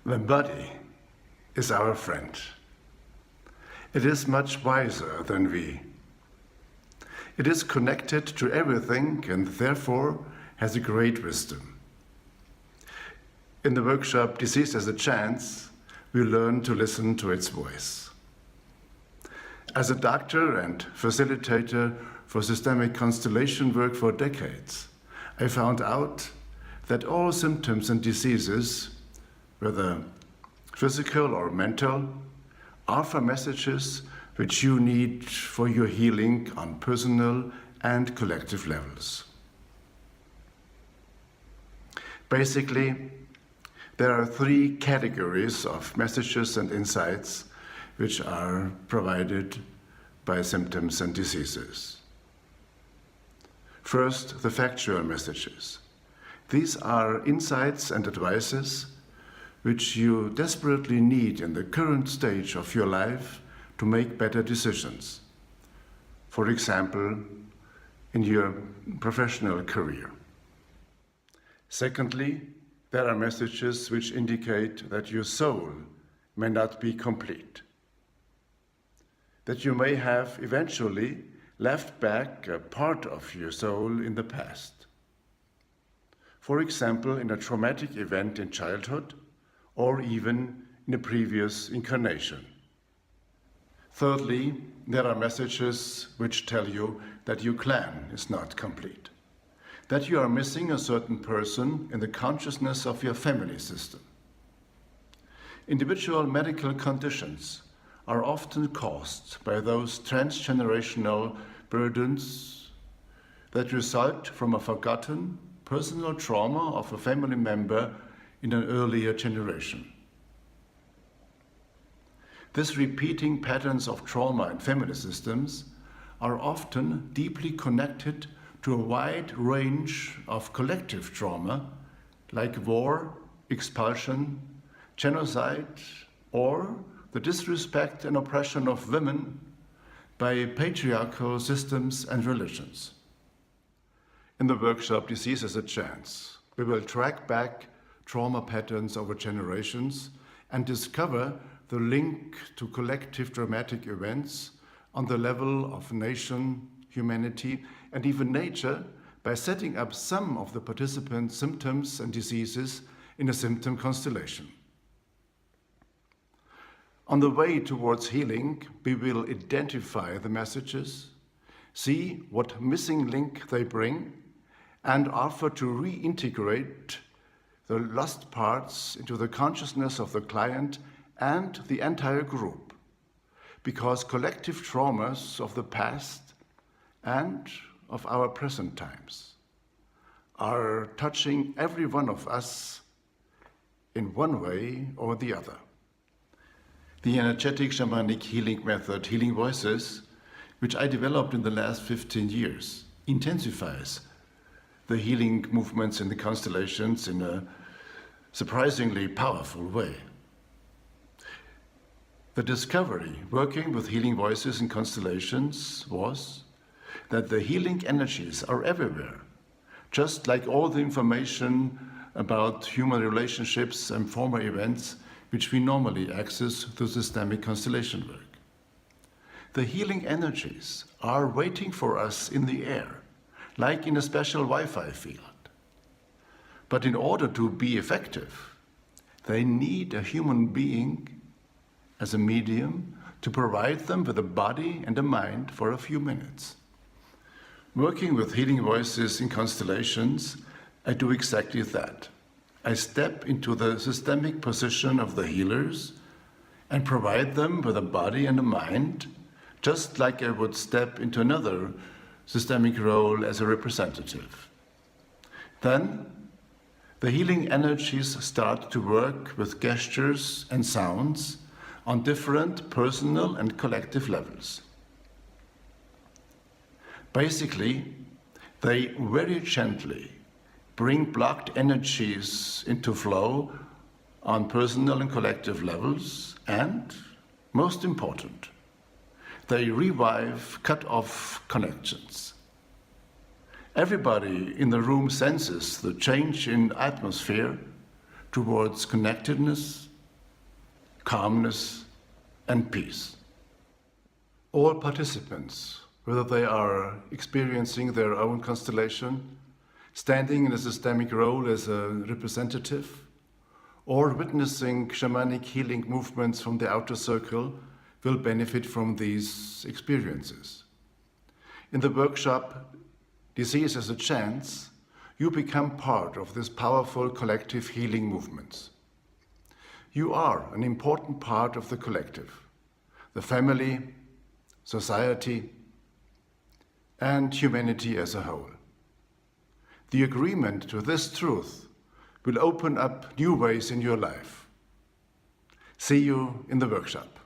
The body is our friend. It is much wiser than we. It is connected to everything and therefore has a great wisdom. In the workshop Disease as a Chance, we learn to listen to its voice. As a doctor and facilitator for systemic constellation work for decades, I found out that all symptoms and diseases, whether physical or mental, offer messages which you need for your healing on personal and collective levels. Basically, there are three categories of messages and insights which are provided by symptoms and diseases. First, the factual messages. These are insights and advices which you desperately need in the current stage of your life to make better decisions. For example, in your professional career. Secondly, there are messages which indicate that your soul may not be complete, that you may have eventually left back a part of your soul in the past. For example, in a traumatic event in childhood, or even in a previous incarnation. Thirdly, there are messages which tell you that your clan is not complete, that you are missing a certain person in the consciousness of your family system. Individual medical conditions are often caused by those transgenerational burdens that result from a forgotten personal trauma of a family member in an earlier generation. These repeating patterns of trauma in family systems are often deeply connected to a wide range of collective trauma, like war, expulsion, genocide, or the disrespect and oppression of women by patriarchal systems and religions. In the workshop Disease as a Chance, we will track back trauma patterns over generations and discover the link to collective dramatic events on the level of nation, humanity, and even nature by setting up some of the participants' symptoms and diseases in a symptom constellation. On the way towards healing, we will identify the messages, see what missing link they bring, and offer to reintegrate the lost parts into the consciousness of the client and the entire group, because collective traumas of the past and of our present times are touching every one of us in one way or the other. The energetic shamanic healing method, Healing Voices, which I developed in the last 15 years, intensifies the healing movements in the constellations in a surprisingly powerful way. The discovery working with Healing Voices in constellations was that the healing energies are everywhere, just like all the information about human relationships and former events which we normally access through systemic constellation work. The healing energies are waiting for us in the air, like in a special Wi-Fi field. But in order to be effective, they need a human being as a medium to provide them with a body and a mind for a few minutes. Working with Healing Voices in constellations, I do exactly that. I step into the systemic position of the healers and provide them with a body and a mind, just like I would step into another systemic role as a representative. Then, the healing energies start to work with gestures and sounds on different personal and collective levels. Basically, they very gently bring blocked energies into flow on personal and collective levels, and, most important, they revive cut-off connections. Everybody in the room senses the change in atmosphere towards connectedness, calmness, and peace. All participants, whether they are experiencing their own constellation, standing in a systemic role as a representative, or witnessing shamanic healing movements from the outer circle, will benefit from these experiences. In the workshop, Disease as a Chance, you become part of this powerful collective healing movement. You are an important part of the collective, the family, society, and humanity as a whole. The agreement to this truth will open up new ways in your life. See you in the workshop.